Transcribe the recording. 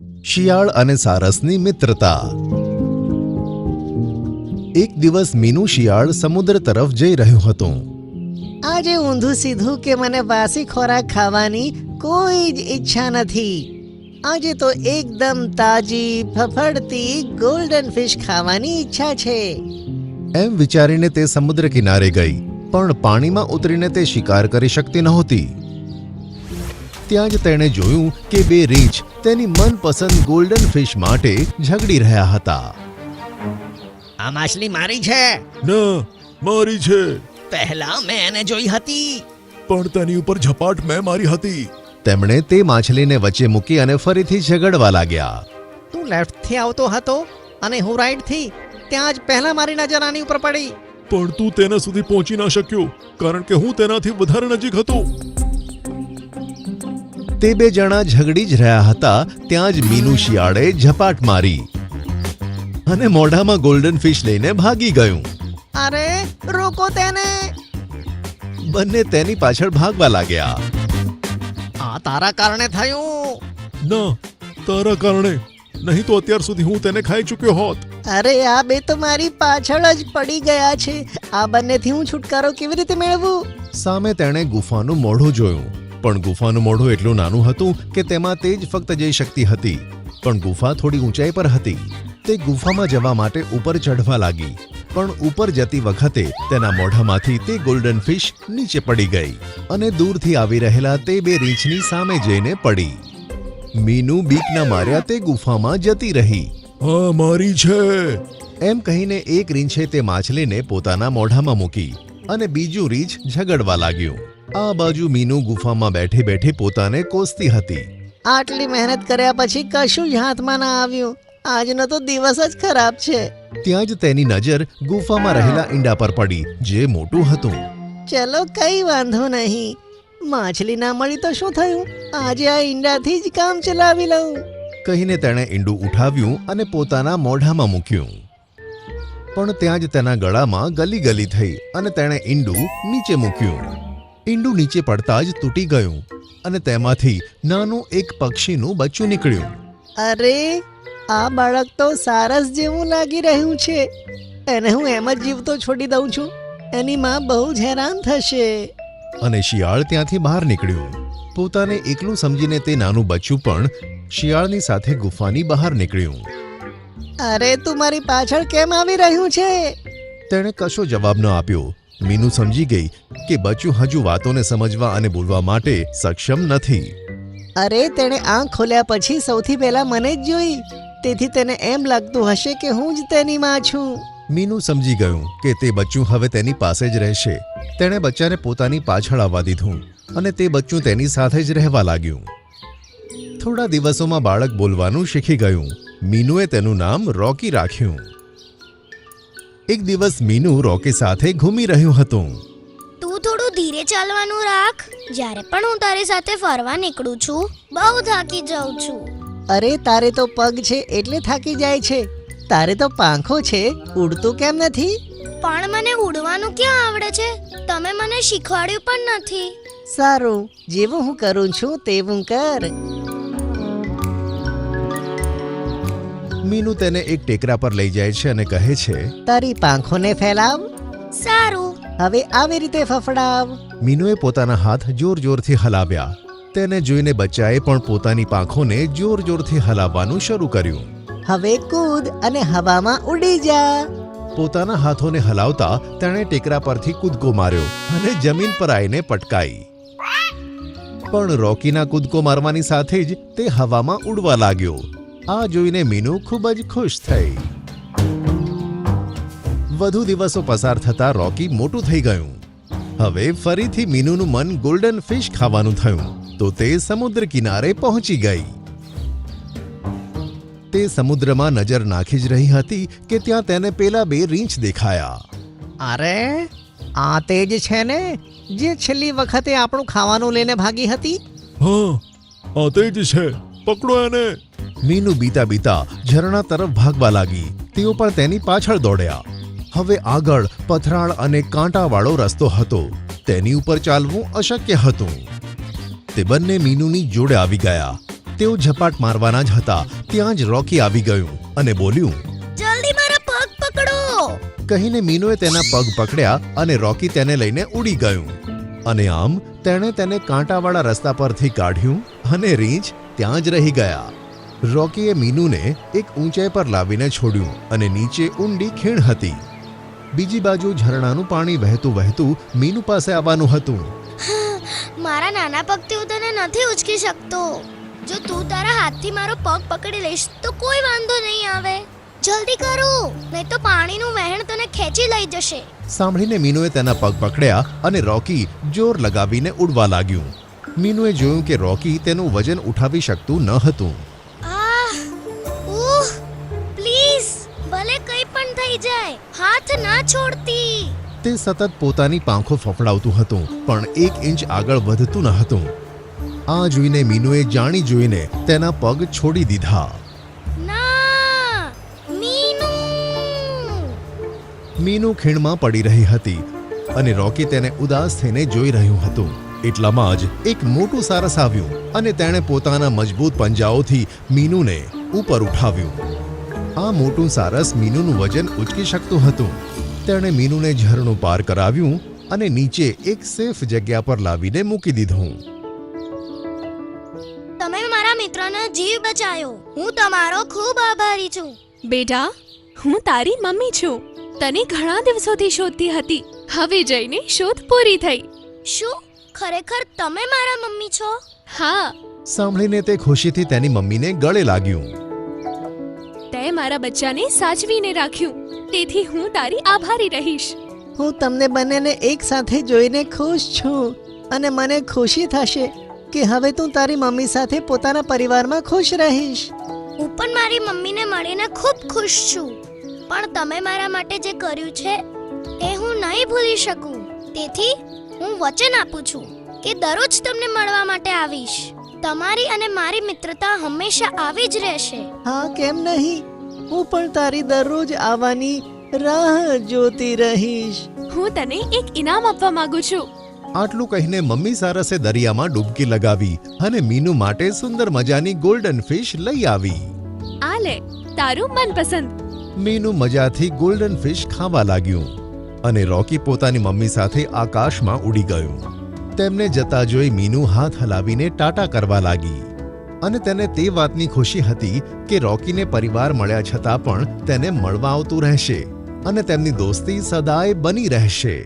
શિયાળ અને સારસની મિત્રતા. એક દિવસ મીનુ શિયાળ સમુદ્ર તરફ જઈ રહ્યું હતું. આજે ઊંધું સીધું કે મને વાસી ખોરાક ખાવાની કોઈ જ ઈચ્છા નથી. આજે તો એકદમ તાજી ફફડતી ગોલ્ડન ફિશ ખાવાની ઈચ્છા છે. એમ વિચારીને તે સમુદ્ર કિનારે ગઈ, પણ પાણીમાં ઉતરીને તે શિકાર કરી શકતી નહોતી. ત્યાં જ તેણે જોયું કે બે રીંછ તેની મનપસંદ ગોલ્ડન ફિશ માટે ઝઘડી રહ્યા હતા. આ માછલી મારી છે. ના, મારી છે. પહેલા મેં એને જોઈ હતી. પણ તેની ઉપર ઝપાટ મેં મારી હતી. તેમણે તે માછલીને વચ્ચે મૂકી અને ફરીથી ઝઘડવા લાગ્યા. તું લેફ્ટથી આવતો હતો અને હું રાઈટથી. ત્યાં જ પહેલા મારી નજર આની ઉપર પડી. પણ તું તેના સુધી પહોંચી ના શક્યો, કારણ કે હું તેનાથી વધારે નજીક હતો. તે બે જણા ઝઘડી જ રહ્યા હતા ત્યાં જ મીનુ શિયાળે ઝપાટ મારી અને મોઢામાં ગોલ્ડન ફિશ લઈને ભાગી ગયું. અરે રોકો તેને. બંને તેની પાછળ ભાગવા લાગ્યા. આ તારા કારણે થયું. ના, તારા કારણે. નહીં તો અત્યાર સુધી હું તેને ખાઈ ચૂક્યો હોત. અરે આ બે તો મારી પાછળ જ પડી ગયા છે. આ બંનેથી હું છુટકારો કેવી રીતે મેળવું? સામે તેણે ગુફાનું મોઢું જોયું, પણ ગુફાનું મોઢું એટલું નાનું હતું કે તેમાં તે જ ફક્ત જઈ શકતી હતી. પણ ગુફા થોડી ઊંચાઈ પર હતી. તે ગુફામાં જવા માટે ઉપર ચઢવા લાગી, પણ ઉપર જતી વખતે તેના મોઢામાંથી તે ગોલ્ડન ફિશ નીચે પડી ગઈ અને દૂરથી આવી રહેલા તે બે રીંછની સામે જઈને પડી. મીનુ બીકના માર્યા તે ગુફામાં જતી રહી. હા, મારી છે. એમ કહીને એક રીંછે તે માછલીને પોતાના મોઢામાં મૂકી અને બીજું રીંછ ઝઘડવા લાગ્યું. આ બાજુ મીનુ ગુફામાં બેઠી બેઠી પોતાને કોસતી હતી. આટલી મહેનત કર્યા પછી કશું જ હાથમાં ના આવ્યું. આજનો તો દિવસ જ ખરાબ છે. ત્યાં જ તેની નજર ગુફામાં રહેલા ઈંડા પર પડી, જે મોટું હતું. ચલો કઈ વાંધો નહીં. માછલી ના મળી તો શું થયું? આજે આ ઈંડાથી જ કામ ચલાવી લઉં. કહીને તેણે ઈંડું ઉઠાવ્યું અને પોતાના મોઢામાં મૂક્યું. પણ ત્યાં જ તેના ગળામાં ગલી ગલી થઈ અને તેણે ઈંડું નીચે મૂક્યું. ઈંડું નીચે પડતા જ તૂટી ગયું અને તેમાંથી નાનું એક પક્ષીનું બચ્ચું નીકળ્યું. અરે આ બાળક તો સારસ જેવું લાગી રહ્યું છે. એને હું એમ જ જીવતો છોડી દઉં છું. એની માં બહુ જ હેરાન થશે. અને શિયાળ ત્યાંથી બહાર નીકળ્યું. પોતાને એકલું સમજીને તે નાનું બચ્ચું પણ શિયાળની સાથે ગુફાની બહાર નીકળ્યું. અરે તું મારી પાછળ કેમ આવી રહ્યું છે? તેણે કશો જવાબ ન આપ્યો. મીનુ સમજી ગઈ કે બચ્ચું હજુ વાતોને સમજવા અને બોલવા માટે સક્ષમ નથી. અરે તેણે આંખ ખોલ્યા પછી સૌથી પહેલા મને જ જોઈ. તેથી તેને એમ લાગતું હશે કે હું જ તેની માં છું. મીનુ સમજી ગયું કે તે બચ્ચું હવે તેની પાસે જ રહેશે. તેણે બચ્ચાને પોતાની પાછળ આવવા દીધું અને તે બચ્ચું તેની સાથે જ રહેવા લાગ્યું. થોડા દિવસોમાં બાળક બોલવાનું શીખી ગયું. મીનુએ તેનું નામ રોકી રાખ્યું. એક દિવસ મીનુ રોકી સાથે ઘૂમી રહ્યું હતું. તું થોડું ધીરે ચાલવાનું રાખ. જ્યારે પણ હું તારી સાથે ફરવા નીકળું છું, બહુ થાકી જાઉં છું. અરે તારે તો પગ છે એટલે થાકી જાય છે. તારે તો પાંખો છે, ઉડતું કેમ નથી? પણ મને ઉડવાનું ક્યાં આવડે છે? તમે મને શીખવાડ્યું પણ નથી. સારું, જેવું હું કરું છું તેવું કર. મીનુ તેને એક ટેકરા પર લઈ જાય છે અને કહે છે, તારી પાંખોને ફેલાવ. સારું. હવે આવી રીતે ફફડાવ. મીનુએ પોતાના હાથ જોર જોરથી હલાવ્યા. તેને જોઈને બચ્ચાએ પણ પોતાની પાંખોને જોર જોરથી હલાવવાનું શરૂ કર્યું. હવે કૂદ અને હવામાં ઉડી જા. પોતાના હાથોને હલાવતા તેણે ટેકરા પરથી કૂદકો માર્યો અને જમીન પર આવીને પટકાઈ. પણ રોકીના કૂદકો મારવાની સાથે જ તે હવામાં ઉડવા લાગ્યો. આ જોઈને મીનુ ખૂબ જ ખુશ થઈ. વધુ દિવસો પસાર થતા રોકી મોટું થઈ ગયું. હવે ફરીથી મીનુનું મન ગોલ્ડન ફિશ ખાવાનું થયું તો તે સમુદ્ર કિનારે પહોંચી ગઈ. તે સમુદ્રમાં નજર નાખી જ રહી હતી કે ત્યાં તેને પેલા બે રીંછ દેખાયા. અરે આ તે જ છે ને જે છેલ્લી વખતે આપણું ખાવાનું લઈને ભાગી હતી? હા, આ તે જ છે. પકડો એને. મીનુ બીતા બીતા ઝરણા તરફ ભાગવા લાગી. તેઓ પણ તેની પાછળ દોડ્યા. હવે આગળ પથરાળ અને કાંટાવાળો રસ્તો હતો. તેની ઉપર ચાલવું અશક્ય હતું. તે બંને મીનુની જોડે આવી ગયા. તેઓ ઝપાટ મારવાના જ હતા ત્યાં જ રોકી આવી ગયું અને બોલ્યું, જલ્દી મારા પગ પકડો. કહીને મીનુએ તેના પગ પકડ્યા અને રોકી તેને લઈને ઉડી ગયું. અને આમ તેણે તેને કાંટાવાળા રસ્તા પરથી કાઢ્યું અને રીંછ ત્યાં જ રહી ગયા. રોકીએ મીનુને એક ઊંચાઈ પર લાવીને છોડ્યું અને નીચે ઊંડી ખીણ હતી. બીજી બાજુ ઝરણાનું પાણી વહેતું વહેતું મીનુ પાસે આવવાનું હતું. મારા નાના પગથી હું તને નથી ઉચકી શકતો. જો તું તારા હાથથી મારો પગ પકડી લઈશ તો કોઈ વાંધો નહીં આવે. જલ્દી કરો, નહીં તો પાણીનું વહેણ તને ખેંચી લઈ જશે. સાંભળીને મીનુએ તેના પગ પકડ્યા અને રોકી જોર લગાવીને ઉડવા લાગ્યું. મીનુએ જોયું કે રોકી તેનું વજન ઉઠાવી શકતું ન હતું. પ્લીઝ, ભલે કંઈ પણ થઈ જાય, હાથ ના છોડતી. તે સતત પોતાની પાંખો ફફડાવતું હતું પણ 1 ઇંચ આગળ વધતું ન હતું. આ જોઈને મીનુએ જાણી જોઈને તેના પગ છોડી દીધા. ના, મીનુ. મીનુ ખીણમાં પડી રહી હતી અને રોકી તેને ઉદાસ થઈને જોઈ રહ્યું હતું. એટલામાં જ એક મોટું સારસ આવ્યું અને તેણે પોતાના મજબૂત પંજાઓથી મીનુને ઉપર ઉઠાવ્યું. આ મોટું સારસ મીનુનું વજન ઉચકી શકતું હતું. તેણે મીનુને ઝરણું પાર કરાવ્યું અને નીચે એક સેફ જગ્યા પર લાવીને મૂકી દીધું. તમે મારા મિત્રનો જીવ બચાવ્યો. હું તમારો ખૂબ આભારી છું. બેટા, હું તારી મમ્મી છું. તને ઘણા દિવસોથી શોધતી હતી. હવે જઈને શોધ પૂરી થઈ. શું ખરેખર તમે મારા મમ્મી છો? હા, સાંભળીને તે ખુશીથી તેની મમ્મીને ગળે લાગ્યું. તે મારા બચ્ચાને સાચવીને રાખ્યું, તેથી હું તારી આભારી રહીશ. હું તમને બંનેને એક સાથે જોઈને ખુશ છું અને મને ખુશી થશે કે હવે તું તારી મમ્મી સાથે પોતાના પરિવારમાં ખુશ રહીશ. હું પણ મારી મમ્મીને મળીને ખૂબ ખુશ છું. પણ તમે મારા માટે જે કર્યું છે એ હું નહીં ભૂલી શકું. તેથી હું વચન આપું છું કે દરરોજ તમને મળવા માટે આવીશ. તમારી અને મારી મિત્રતા હંમેશા આવી જ રહેશે. હા, કેમ નહીં? હું પણ તારી દરરોજ આવવાની રાહ જોતી રહીશ. હું તને એક ઇનામ આપવા માંગુ છું. આટલું કહીને મમ્મી સારસે દરિયામાં ડૂબકી લગાવી અને મીનુ માટે સુંદર મજાની ગોલ્ડન ફિશ લઈ આવી. આ લે, તારું મનપસંદ. મીનુ મજાથી ગોલ્ડન ફિશ ખાવા લાગ્યું અને રોકી પોતાની મમ્મી સાથે આકાશમાં ઉડી ગયું. તેમને જતા જોઈ મીનુ હાથ હલાવીને ટાટા કરવા લાગી અને તેને તે વાતની ખુશી હતી કે રોકીને પરિવાર મળ્યા છતાં પણ તેને મળવા આવતું રહેશે અને તેમની દોસ્તી સદાય બની રહેશે.